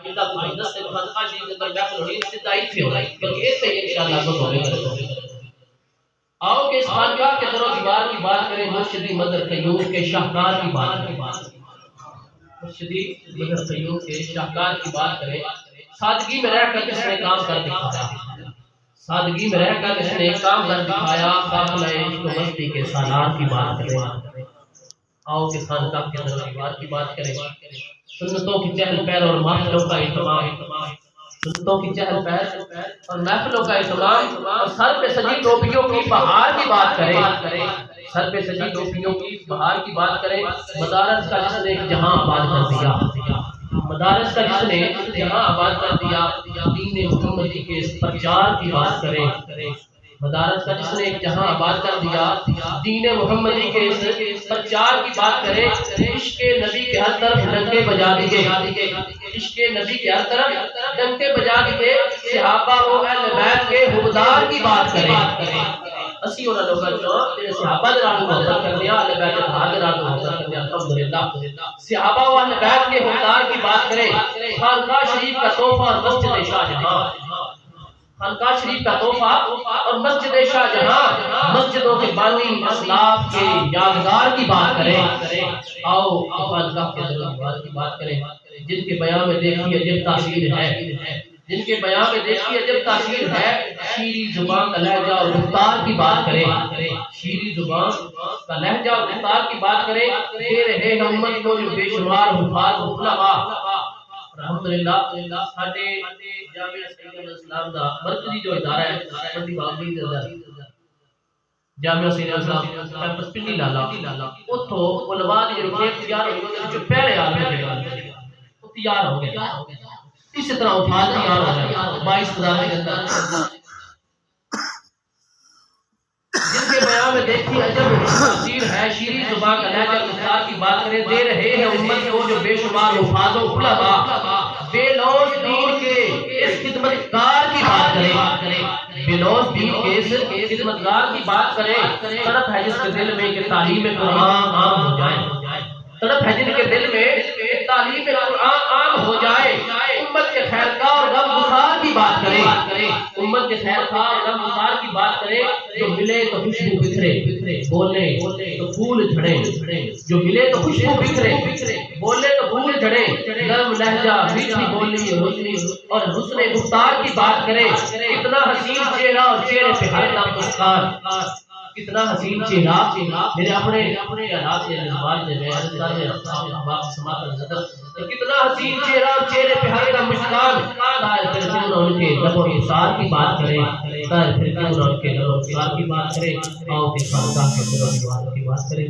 بیٹا تو مدرسے سے خانقاہ شریف کے اندر داخل ہوئی ابتدائی تھے بلکہ اس سے انشاءاللہ کو ہونے کا آؤ کہ اس خانقاہ کے در و دیوار کی بات کریں مرشدی مدر قیوم کے شاہکار کی بات کریں مرشدی مدر قیوم کے شاہکار کی بات کریں سادگی میں رہ کر کس نے کام کر دکھایا سادگی میں رہ کر کس نے کام کر دکھایا قافلہ عشق و مستی کے سالار کی بات کریں آؤ کہ خانقاہ کے در و دیوار کی بات کریں سنتوں کی چہل پہل اور محفلوں کا اہتمام سنتوں کی چہل پہل اور محفلوں کا اہتمام اور سر پہ سجی ٹوپیوں کی بہار کی بات کریں سر پہ سجی ٹوپیوں کی بہار کی بات کریں مدارس کا جس نے جہاں آباد کر دیا مدارس کا جس نے جہاں آباد کر دیا دین محمدی کے اس پرچار کی بات کریں مدارس کا جس نے جہاں آباد کر دیا دین محمدی کے اس پرچار کی بات کریں عشق نبی کے ہر طرف ڈنکے بجا دیے عشق نبی کے ہر طرف ڈنکے بجا دیے صحابہ و اہل بیت کے حبدار کی بات کریں اسی انہاں لوگاں چوں جڑے صحابہ دے نال محبت کرنے اہل بیت دے نال محبت کرنے الحمدللہ صحابہ و اہل بیت کے حبدار کی بات کریں خانقاہ شریف کا تحفہ اور مسجد شاہ جہاں خانقاہ شریف کا تحفہ اور مسجد شاہ جہاں مسجدوں کے بانی اسلاف کے یادگار کی بات کریں آؤ خانقاہ کے در و دیوار کی بات کریں جن کے بیان میں دیکھی عجب تاثیر ہے جن کے بیان میں دیکھی عجب تاثیر ہے شیریں زبان کا لہجہ اور گفتار کی بات کریں شیریں زبان کا لہجہ اور گفتار کی بات کریں دے رہے ہمت کو جو بے شمار حفاظ و علماء الحمدللہ ساڈے جامعہ سید الاسلام دا مرکزی جو ادارہ ہے منڈی باغی دے اندر جامعہ سید الاسلام کیمپس پنڈی لالا اوتھوں علماء دی جو کھیپ تیار ہوئی اودے وچ پہلے عالم وہ تیار ہو گئے اسی طرح وفات تیار ہو گئے 22,000 کے اندر جن کے بیان میں دیکھی عجب تاثیر ہے شیریں زبان کا لہجہ گفتار کی بات کریں دے رہے ہیں امت کو جو بے شمار حفاظ و علماء بے لوث دین کے اس خدمتگار کی بات کریں بے لوث دین کے اس خدمتگار کی بات کریں تڑپ ہے جس کے دل میں کہ تعلیم قرآن عام ہو جائے تڑپ ہے جن کے دل میں تعلیم قرآن عام ہو جائے امت کے خیر کا اور غم گسار کی بات کریں امت کے خیر کا اور غم گسار کی بات کریں جو ملے تو خوشبو بکھرے بولے تو پھول جھڑے جو ملے تو خوشبو بکھرے بولے تو پھول جھڑے نرم لہجہ میٹھی بولی اور حسن گفتار کی بات کریں اتنا حسین چہرہ اور چہرے پہ ہر دم مسکان کتنا حسین چہرہ میرے اپنے خیالات سے جذبات سے میں عرض کر رہا ہوں احباب سماعت نظر کتنا حسین چہرہ اور چہرے پہ ہر دم مسکان طاہر پھر کیوں ان کے لب و حصار کی بات کریں طاہر پھر کیوں ان کے لب و حصار کی بات کریں آؤ کہ خانقاہ کے در و دیوار کی بات کریں